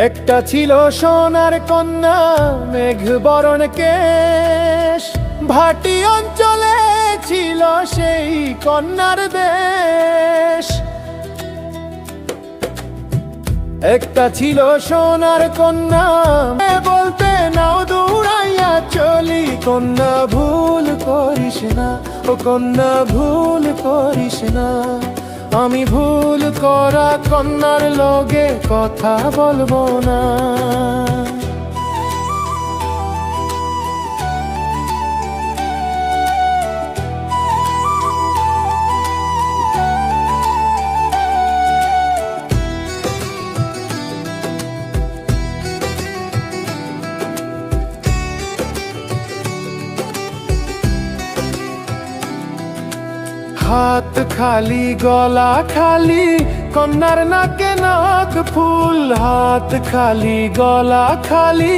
একটা ছিল সোনার কন্যা, মেঘ বরণ কেশ, ভাটি অঞ্চলে ছিল সেই কন্যার দেশ। একটা ছিল সোনার কন্যা, বলতে নাও দৌড়াইয়া চলি, কন্যা ভুল করিস না, ও কন্যা ভুল করিস না। আমি ভুল করা কন্যার লগে কথা বলবো না। হাত খালি গলা খালি, কন্যার নাকে নাক ফুল। হাত খালি গলা খালি,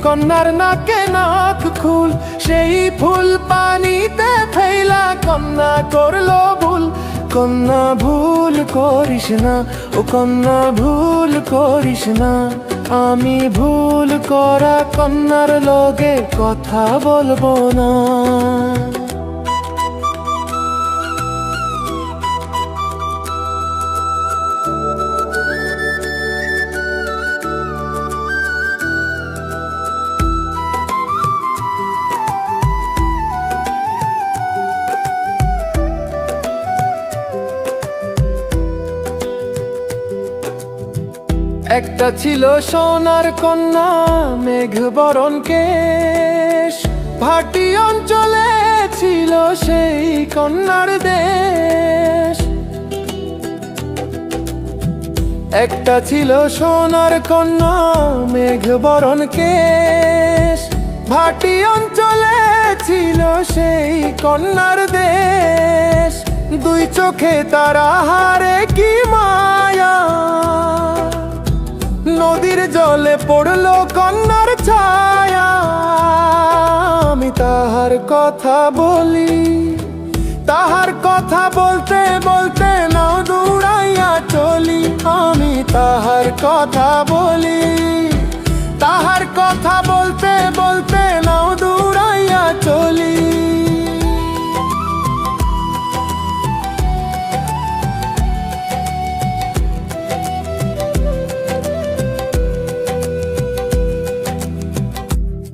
কন্যার নাকে নাক ফুল। সেই ফুল পানিতে ফেলা কন্যা করলো ভুল। কন্যা ভুল করিস না, ও কন্যা ভুল করিস না। আমি ভুল করা কন্যার লগে কথা বলবো না। একটা ছিল সোনার কন্যা, মেঘ বরণ কেশ, ভাটি অঞ্চলে ছিল সেই কন্যার দেশ। একটা ছিল সোনার কন্যা, মেঘ বরণ কেশ, ভাটি অঞ্চলে ছিল সেই কন্যার দেশ। দুই চোখে তারা হারে কি মায়া, নদীর জলে পড়লো কন্যার ছায়া। আমি তাহার কথা বলি, তাহার কথা বলতে বলতে নাও দৌড়াইয়া চলি। আমি তাহার কথা বলি।